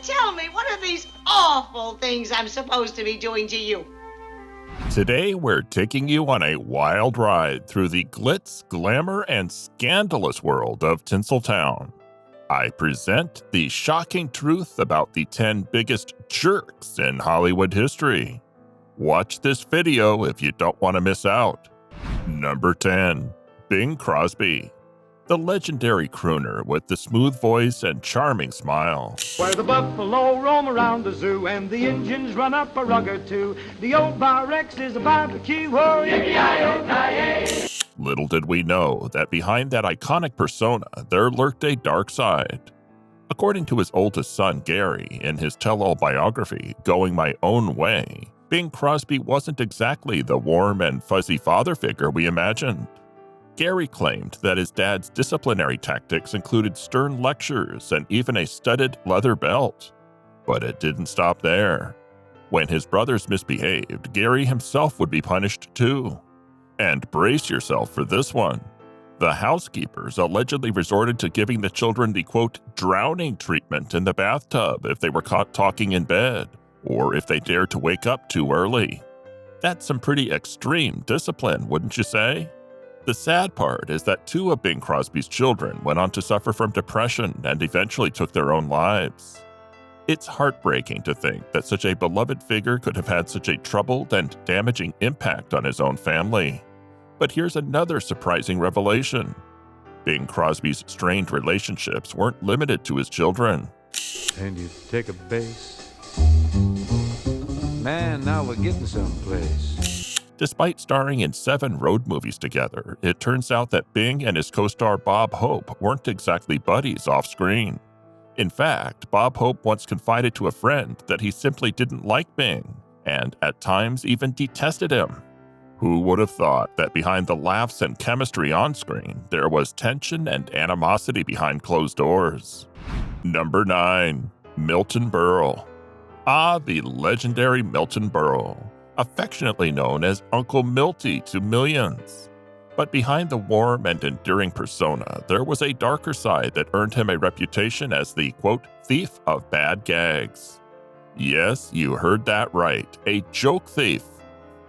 tell me, what are these awful things I'm supposed to be doing to you? Today, we're taking you on a wild ride through the glitz, glamour, and scandalous world of Tinseltown. I present the shocking truth about the 10 biggest jerks in Hollywood history. Watch this video if you don't want to miss out. Number 10. Bing Crosby. The legendary crooner with the smooth voice and charming smile. Where the buffalo roam around the zoo and the Indians run up a rug or two. The old Bar Rex is a barbecue. Oh, yippee-yi-yo-ki-yay! Little did we know that behind that iconic persona, there lurked a dark side. According to his oldest son, Gary, in his tell-all biography, Going My Own Way, Bing Crosby wasn't exactly the warm and fuzzy father figure we imagined. Gary claimed that his dad's disciplinary tactics included stern lectures and even a studded leather belt. But it didn't stop there. When his brothers misbehaved, Gary himself would be punished too. And brace yourself for this one. The housekeepers allegedly resorted to giving the children the, quote, drowning treatment in the bathtub if they were caught talking in bed, or if they dared to wake up too early. That's some pretty extreme discipline, wouldn't you say? The sad part is that 2 of Bing Crosby's children went on to suffer from depression and eventually took their own lives. It's heartbreaking to think that such a beloved figure could have had such a troubled and damaging impact on his own family. But here's another surprising revelation. Bing Crosby's strained relationships weren't limited to his children. And you take a base. Man, now we're getting someplace. Despite starring in 7 road movies together, it turns out that Bing and his co-star Bob Hope weren't exactly buddies off-screen. In fact, Bob Hope once confided to a friend that he simply didn't like Bing, and at times even detested him. Who would have thought that behind the laughs and chemistry on-screen, there was tension and animosity behind closed doors? Number 9. Milton Burl. Ah, the legendary Milton Burl, affectionately known as Uncle Milty to millions. But behind the warm and endearing persona, there was a darker side that earned him a reputation as the, quote, thief of bad gags. Yes, you heard that right, a joke thief.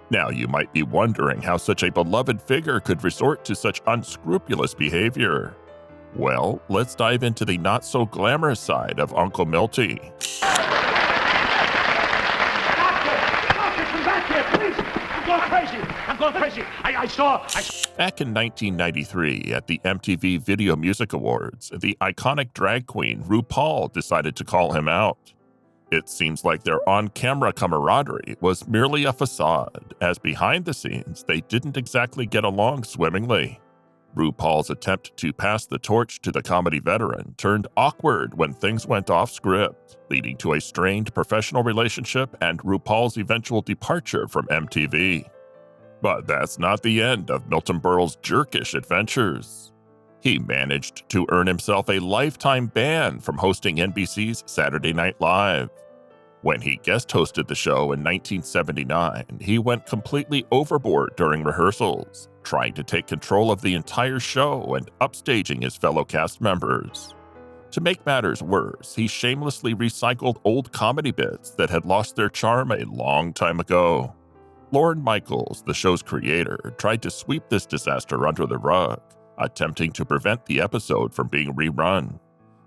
Now you might be wondering how such a beloved figure could resort to such unscrupulous behavior. Well, let's dive into the not-so-glamorous side of Uncle Milty. I'm going crazy. I saw. Back in 1993, at the MTV Video Music Awards, the iconic drag queen RuPaul decided to call him out. It seems like their on-camera camaraderie was merely a facade, as behind the scenes, they didn't exactly get along swimmingly. RuPaul's attempt to pass the torch to the comedy veteran turned awkward when things went off script, leading to a strained professional relationship and RuPaul's eventual departure from MTV. But that's not the end of Milton Berle's jerkish adventures. He managed to earn himself a lifetime ban from hosting NBC's Saturday Night Live. When he guest hosted the show in 1979, he went completely overboard during rehearsals, trying to take control of the entire show and upstaging his fellow cast members. To make matters worse, he shamelessly recycled old comedy bits that had lost their charm a long time ago. Lorne Michaels, the show's creator, tried to sweep this disaster under the rug, attempting to prevent the episode from being rerun.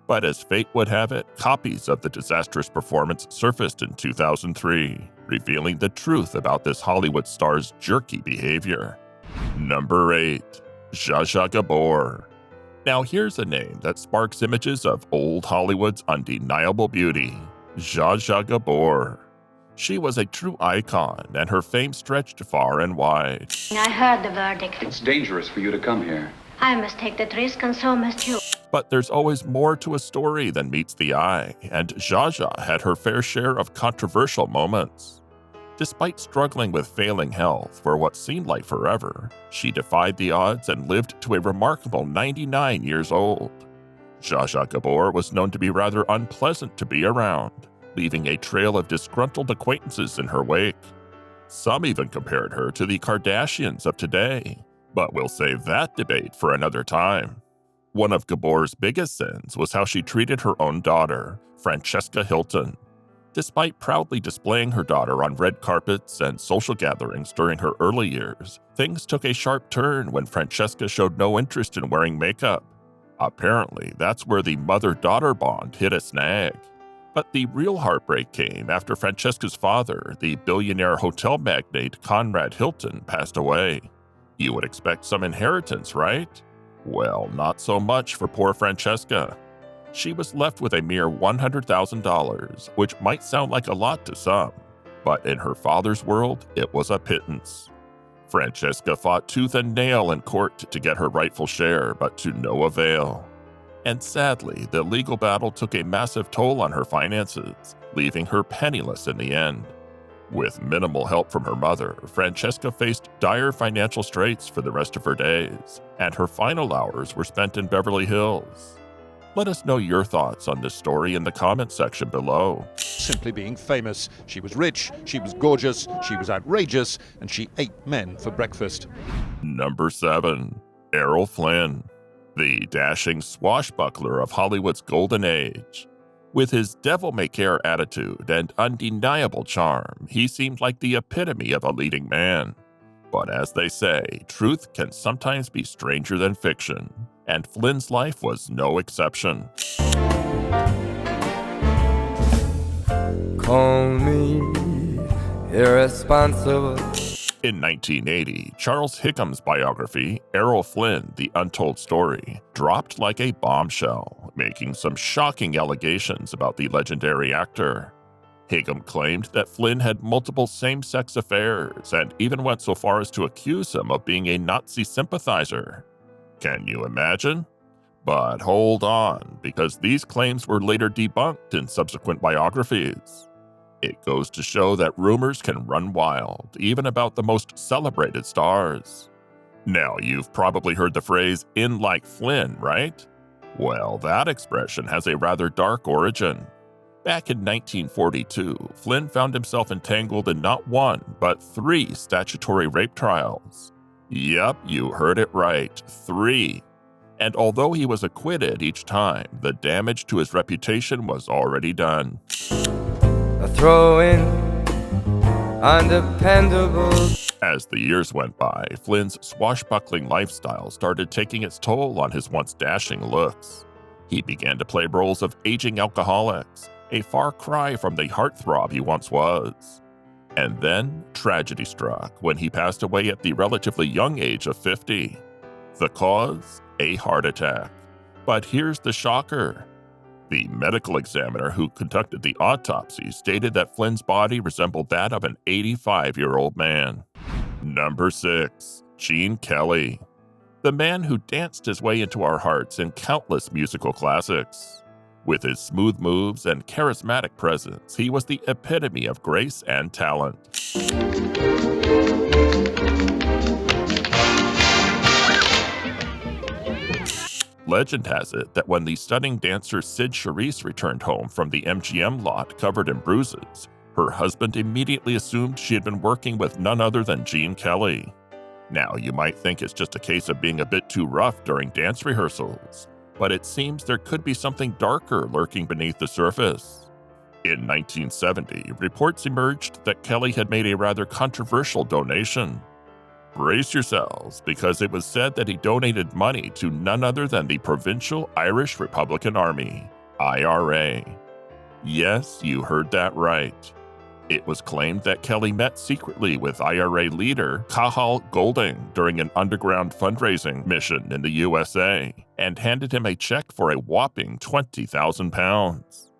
But as fate would have it, copies of the disastrous performance surfaced in 2003, revealing the truth about this Hollywood star's jerky behavior. Number 8. Zsa Zsa Gabor. Now here's a name that sparks images of old Hollywood's undeniable beauty, Zsa Zsa Gabor. She was a true icon, and her fame stretched far and wide. I heard the verdict. It's dangerous for you to come here. I must take that risk, and so must you. But there's always more to a story than meets the eye, and Zsa Zsa had her fair share of controversial moments. Despite struggling with failing health for what seemed like forever, she defied the odds and lived to a remarkable 99 years old. Zsa Zsa Gabor was known to be rather unpleasant to be around, leaving a trail of disgruntled acquaintances in her wake. Some even compared her to the Kardashians of today, but we'll save that debate for another time. One of Gabor's biggest sins was how she treated her own daughter, Francesca Hilton. Despite proudly displaying her daughter on red carpets and social gatherings during her early years, things took a sharp turn when Francesca showed no interest in wearing makeup. Apparently, that's where the mother-daughter bond hit a snag. But the real heartbreak came after Francesca's father, the billionaire hotel magnate Conrad Hilton, passed away. You would expect some inheritance, right? Well, not so much for poor Francesca. She was left with a mere $100,000, which might sound like a lot to some, but in her father's world, it was a pittance. Francesca fought tooth and nail in court to get her rightful share, but to no avail. And sadly, the legal battle took a massive toll on her finances, leaving her penniless in the end. With minimal help from her mother, Francesca faced dire financial straits for the rest of her days, and her final hours were spent in Beverly Hills. Let us know your thoughts on this story in the comments section below. Simply being famous. She was rich, she was gorgeous, she was outrageous, and she ate men for breakfast. Number 7. Errol Flynn, the dashing swashbuckler of Hollywood's golden age. With his devil-may-care attitude and undeniable charm, he seemed like the epitome of a leading man. But as they say, truth can sometimes be stranger than fiction, and Flynn's life was no exception. Call me irresponsible. In 1980, Charles Hickham's biography, Errol Flynn, The Untold Story, dropped like a bombshell, making some shocking allegations about the legendary actor. Hickam claimed that Flynn had multiple same-sex affairs and even went so far as to accuse him of being a Nazi sympathizer. Can you imagine? But hold on, because these claims were later debunked in subsequent biographies. It goes to show that rumors can run wild, even about the most celebrated stars. Now, you've probably heard the phrase, "in like Flynn," right? Well, that expression has a rather dark origin. Back in 1942, Flynn found himself entangled in not one, but 3 statutory rape trials. Yep, you heard it right, 3. And although he was acquitted each time, the damage to his reputation was already done. A throw-in, undependable. As the years went by, Flynn's swashbuckling lifestyle started taking its toll on his once dashing looks. He began to play roles of aging alcoholics, a far cry from the heartthrob he once was. And then, tragedy struck when he passed away at the relatively young age of 50. The cause? A heart attack. But here's the shocker. The medical examiner who conducted the autopsy stated that Flynn's body resembled that of an 85-year-old man. Number 6. Gene Kelly, the man who danced his way into our hearts in countless musical classics. With his smooth moves and charismatic presence, he was the epitome of grace and talent. Legend has it that when the stunning dancer Sid Charisse returned home from the MGM lot covered in bruises, her husband immediately assumed she had been working with none other than Gene Kelly. Now, you might think it's just a case of being a bit too rough during dance rehearsals, but it seems there could be something darker lurking beneath the surface. In 1970, reports emerged that Kelly had made a rather controversial donation. Brace yourselves, because it was said that he donated money to none other than the Provincial Irish Republican Army, IRA. Yes, you heard that right. It was claimed that Kelly met secretly with IRA leader Cathal Golding during an underground fundraising mission in the USA and handed him a check for a whopping £20,000.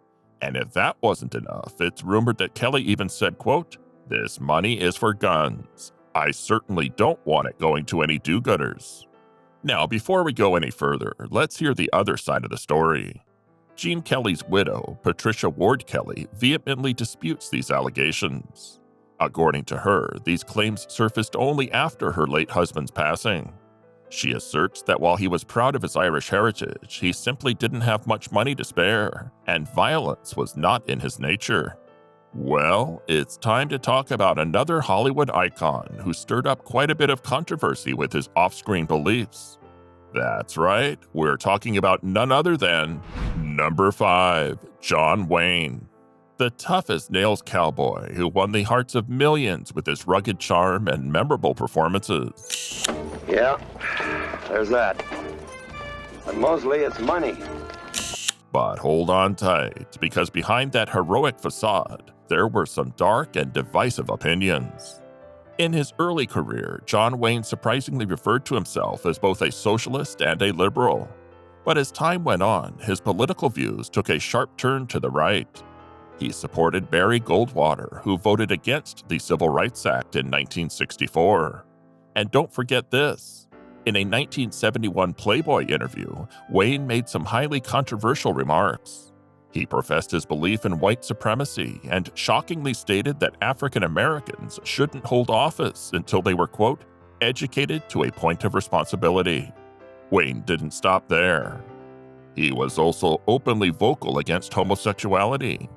And if that wasn't enough, it's rumored that Kelly even said, quote, "This money is for guns. I certainly don't want it going to any do-gooders." Now, before we go any further, let's hear the other side of the story. Gene Kelly's widow, Patricia Ward Kelly, vehemently disputes these allegations. According to her, these claims surfaced only after her late husband's passing. She asserts that while he was proud of his Irish heritage, he simply didn't have much money to spare, and violence was not in his nature. Well, it's time to talk about another Hollywood icon who stirred up quite a bit of controversy with his off-screen beliefs. That's right, we're talking about none other than number 5, John Wayne, the tough-as-nails cowboy who won the hearts of millions with his rugged charm and memorable performances. Yeah, there's that. But mostly it's money. But hold on tight, because behind that heroic facade, there were some dark and divisive opinions. In his early career, John Wayne surprisingly referred to himself as both a socialist and a liberal. But as time went on, his political views took a sharp turn to the right. He supported Barry Goldwater, who voted against the Civil Rights Act in 1964. And don't forget this. In a 1971 Playboy interview, Wayne made some highly controversial remarks. He professed his belief in white supremacy and shockingly stated that African Americans shouldn't hold office until they were, quote, educated to a point of responsibility. Wayne didn't stop there. He was also openly vocal against homosexuality.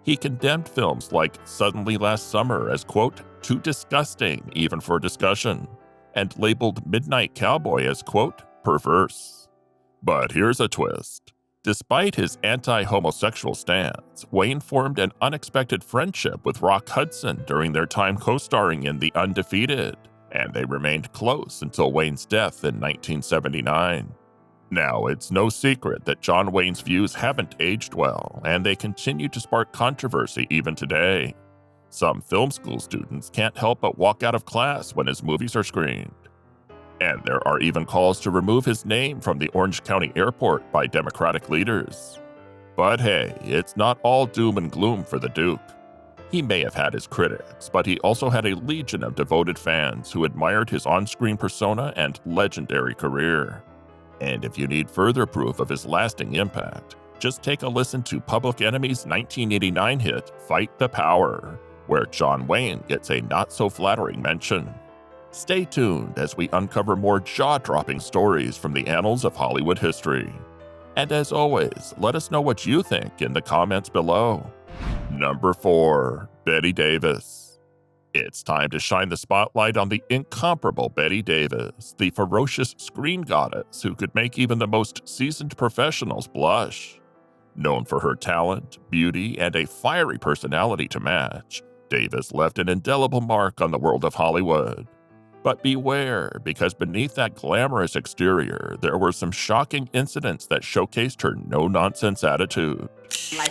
He condemned films like Suddenly Last Summer as, quote, too disgusting even for discussion, and labeled Midnight Cowboy as, quote, perverse. But here's a twist. Despite his anti-homosexual stance, Wayne formed an unexpected friendship with Rock Hudson during their time co-starring in The Undefeated, and they remained close until Wayne's death in 1979. Now, it's no secret that John Wayne's views haven't aged well, and they continue to spark controversy even today. Some film school students can't help but walk out of class when his movies are screened. And there are even calls to remove his name from the Orange County Airport by Democratic leaders. But hey, it's not all doom and gloom for the Duke. He may have had his critics, but he also had a legion of devoted fans who admired his on-screen persona and legendary career. And if you need further proof of his lasting impact, just take a listen to Public Enemy's 1989 hit, Fight the Power, where John Wayne gets a not-so-flattering mention. Stay tuned as we uncover more jaw-dropping stories from the annals of Hollywood history. And as always, let us know what you think in the comments below. Number 4. Bette Davis. It's time to shine the spotlight on the incomparable Bette Davis, the ferocious screen goddess who could make even the most seasoned professionals blush. Known for her talent, beauty, and a fiery personality to match, Davis left an indelible mark on the world of Hollywood. But beware, because beneath that glamorous exterior, there were some shocking incidents that showcased her no-nonsense attitude.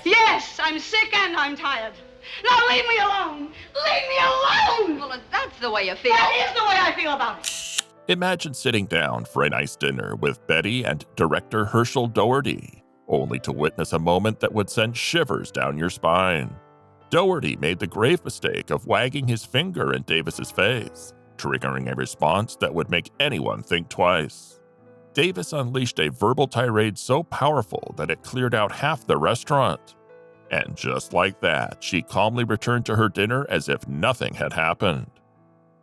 Yes, I'm sick and I'm tired. Now leave me alone! Leave me alone! Well, if that's the way you feel... That is the way I feel about it. Imagine sitting down for a nice dinner with Betty and director Herschel Doherty, only to witness a moment that would send shivers down your spine. Doherty made the grave mistake of wagging his finger in Davis's face, triggering a response that would make anyone think twice. Davis unleashed a verbal tirade so powerful that it cleared out half the restaurant. And just like that, she calmly returned to her dinner as if nothing had happened.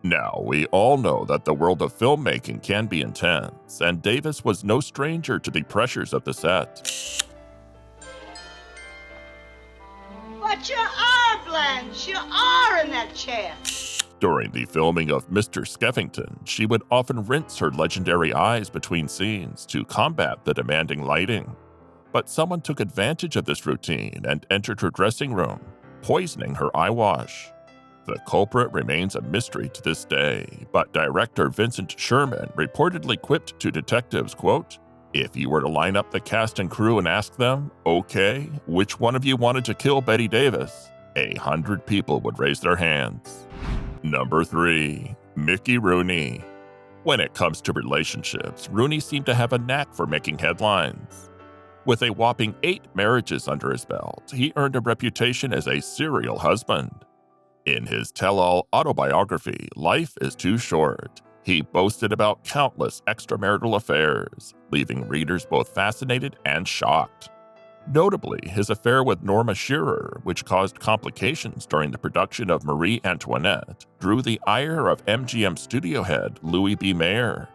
Now, we all know that the world of filmmaking can be intense, and Davis was no stranger to the pressures of the set. But you are, Blanche. You are in that chair. During the filming of Mr. Skeffington, she would often rinse her legendary eyes between scenes to combat the demanding lighting. But someone took advantage of this routine and entered her dressing room, poisoning her eyewash. The culprit remains a mystery to this day, but director Vincent Sherman reportedly quipped to detectives, quote, "If you were to line up the cast and crew and ask them, okay, which one of you wanted to kill Bette Davis? 100 people would raise their hands." Number 3. Mickey Rooney. When it comes to relationships, Rooney seemed to have a knack for making headlines. With a whopping 8 marriages under his belt, he earned a reputation as a serial husband. In his tell-all autobiography, Life is Too Short, he boasted about countless extramarital affairs, leaving readers both fascinated and shocked. Notably, his affair with Norma Shearer, which caused complications during the production of Marie Antoinette, drew the ire of MGM studio head Louis B. Mayer.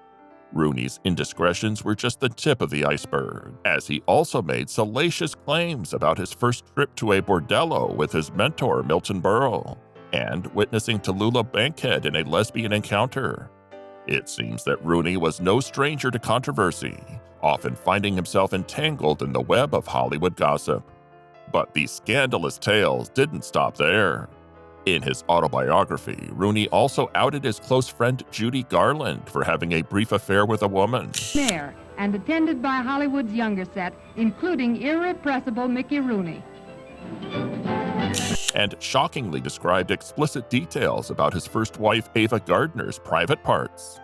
Rooney's indiscretions were just the tip of the iceberg, as he also made salacious claims about his first trip to a bordello with his mentor Milton Burl, and witnessing Tallulah Bankhead in a lesbian encounter. It seems that Rooney was no stranger to controversy, often finding himself entangled in the web of Hollywood gossip. But these scandalous tales didn't stop there. In his autobiography, Rooney also outed his close friend Judy Garland for having a brief affair with a woman. There, and attended by Hollywood's younger set, including irrepressible Mickey Rooney. And shockingly described explicit details about his first wife Ava Gardner's private parts.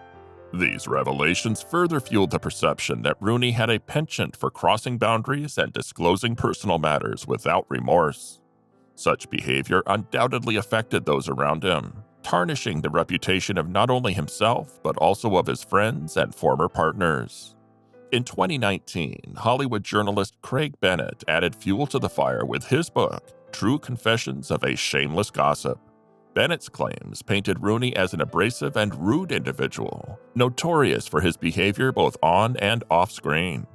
These revelations further fueled the perception that Rooney had a penchant for crossing boundaries and disclosing personal matters without remorse. Such behavior undoubtedly affected those around him, tarnishing the reputation of not only himself, but also of his friends and former partners. In 2019, Hollywood journalist Craig Bennett added fuel to the fire with his book, True Confessions of a Shameless Gossip. Bennett's claims painted Rooney as an abrasive and rude individual, notorious for his behavior both on and off screen.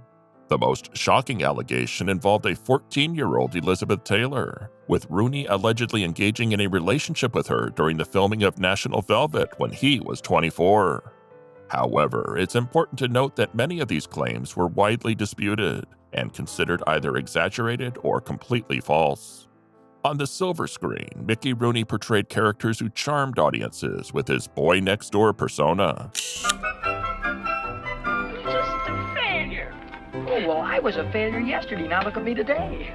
The most shocking allegation involved a 14-year-old Elizabeth Taylor, with Rooney allegedly engaging in a relationship with her during the filming of National Velvet when he was 24. However, it's important to note that many of these claims were widely disputed and considered either exaggerated or completely false. On the silver screen, Mickey Rooney portrayed characters who charmed audiences with his boy-next-door persona. Just a failure. Oh, well, I was a failure yesterday. Now look at me today.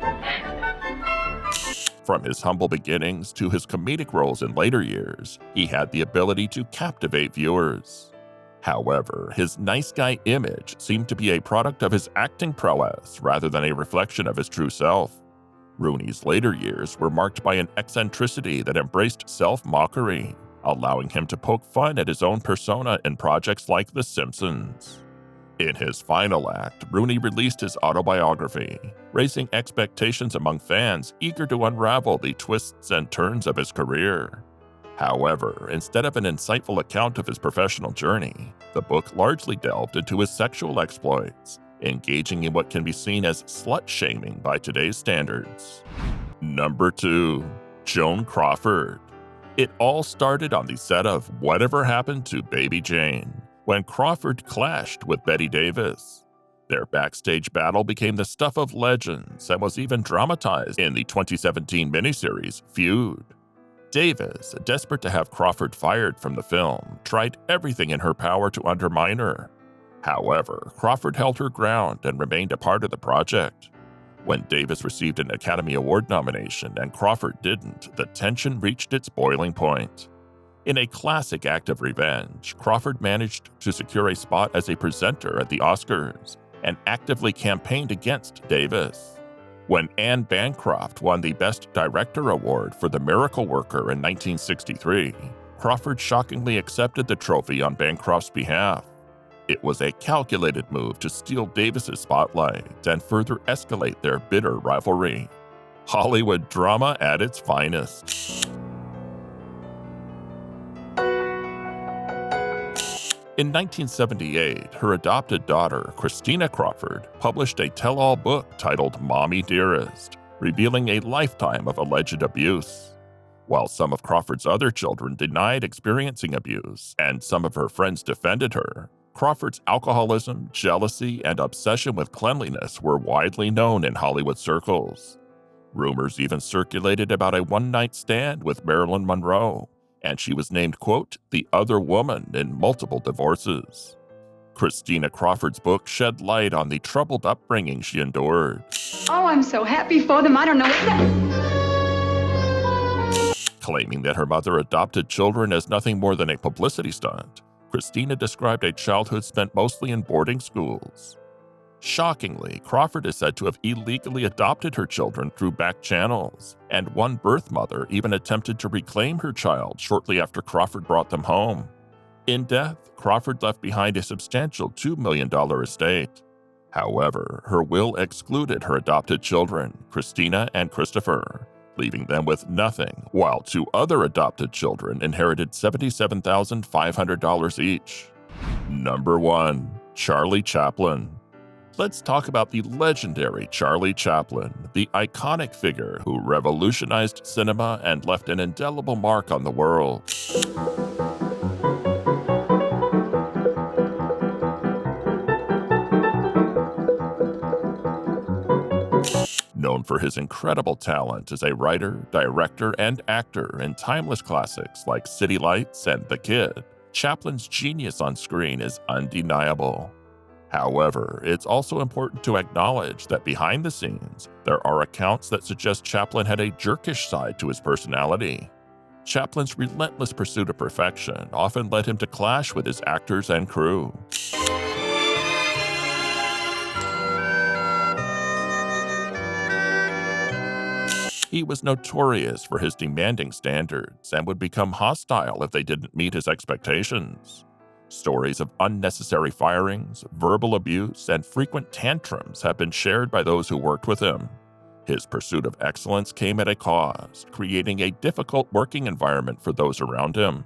From his humble beginnings to his comedic roles in later years, he had the ability to captivate viewers. However, his nice guy image seemed to be a product of his acting prowess rather than a reflection of his true self. Rooney's later years were marked by an eccentricity that embraced self-mockery, allowing him to poke fun at his own persona in projects like The Simpsons. In his final act, Rooney released his autobiography, raising expectations among fans eager to unravel the twists and turns of his career. However, instead of an insightful account of his professional journey, the book largely delved into his sexual exploits, engaging in what can be seen as slut-shaming by today's standards. Number 2. Joan Crawford. It all started on the set of Whatever Happened to Baby Jane, when Crawford clashed with Bette Davis. Their backstage battle became the stuff of legends and was even dramatized in the 2017 miniseries Feud. Davis, desperate to have Crawford fired from the film, tried everything in her power to undermine her. However, Crawford held her ground and remained a part of the project. When Davis received an Academy Award nomination and Crawford didn't, the tension reached its boiling point. In a classic act of revenge, Crawford managed to secure a spot as a presenter at the Oscars and actively campaigned against Davis. When Anne Bancroft won the Best Director Award for The Miracle Worker in 1963, Crawford shockingly accepted the trophy on Bancroft's behalf. It was a calculated move to steal Davis's spotlight and further escalate their bitter rivalry. Hollywood drama at its finest. In 1978, her adopted daughter, Christina Crawford, published a tell-all book titled Mommy Dearest, revealing a lifetime of alleged abuse. While some of Crawford's other children denied experiencing abuse, and some of her friends defended her, Crawford's alcoholism, jealousy, and obsession with cleanliness were widely known in Hollywood circles. Rumors even circulated about a one-night stand with Marilyn Monroe, and she was named, quote, the other woman in multiple divorces. Christina Crawford's book shed light on the troubled upbringing she endured. Oh, I'm so happy for them. I don't know Claiming that her mother adopted children as nothing more than a publicity stunt, Christina described a childhood spent mostly in boarding schools. Shockingly, Crawford is said to have illegally adopted her children through back channels, and one birth mother even attempted to reclaim her child shortly after Crawford brought them home. In death, Crawford left behind a substantial $2 million estate. However, her will excluded her adopted children, Christina and Christopher, leaving them with nothing, while two other adopted children inherited $77,500 each. Number 1. Charlie Chaplin. Let's talk about the legendary Charlie Chaplin, the iconic figure who revolutionized cinema and left an indelible mark on the world. Known known for his incredible talent as a writer, director, and actor in timeless classics like City Lights and The Kid, Chaplin's genius on screen is undeniable. However, it's also important to acknowledge that behind the scenes, there are accounts that suggest Chaplin had a jerkish side to his personality. Chaplin's relentless pursuit of perfection often led him to clash with his actors and crew. He was notorious for his demanding standards and would become hostile if they didn't meet his expectations. Stories of unnecessary firings, verbal abuse, and frequent tantrums have been shared by those who worked with him. His pursuit of excellence came at a cost, creating a difficult working environment for those around him.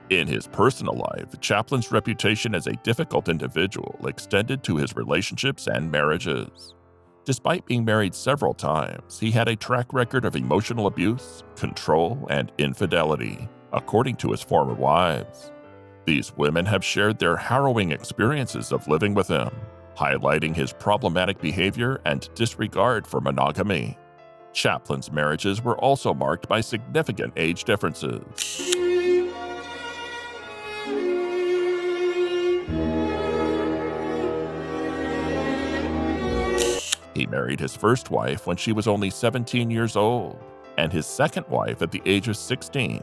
In his personal life, Chaplin's reputation as a difficult individual extended to his relationships and marriages. Despite being married several times, he had a track record of emotional abuse, control, and infidelity, according to his former wives. These women have shared their harrowing experiences of living with him, highlighting his problematic behavior and disregard for monogamy. Chaplin's marriages were also marked by significant age differences. He married his first wife when she was only 17 years old, and his second wife at the age of 16.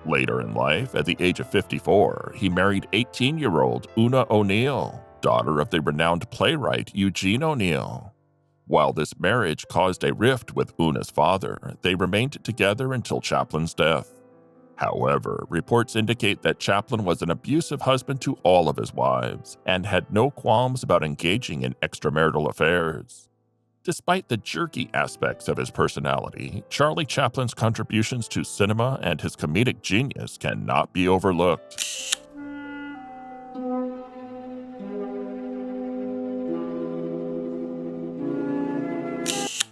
Later in life, at the age of 54, he married 18-year-old Una O'Neill, daughter of the renowned playwright Eugene O'Neill. While this marriage caused a rift with Una's father, they remained together until Chaplin's death. However, reports indicate that Chaplin was an abusive husband to all of his wives and had no qualms about engaging in extramarital affairs. Despite the jerky aspects of his personality, Charlie Chaplin's contributions to cinema and his comedic genius cannot be overlooked.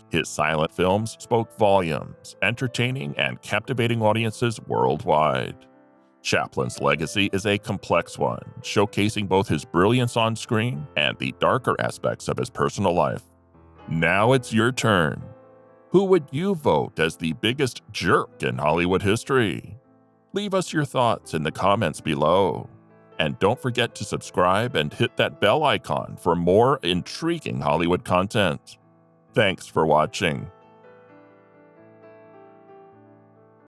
His silent films spoke volumes, entertaining and captivating audiences worldwide. Chaplin's legacy is a complex one, showcasing both his brilliance on screen and the darker aspects of his personal life. Now it's your turn. Who would you vote as the biggest jerk in Hollywood history? Leave us your thoughts in the comments below. And don't forget to subscribe and hit that bell icon for more intriguing Hollywood content. Thanks for watching.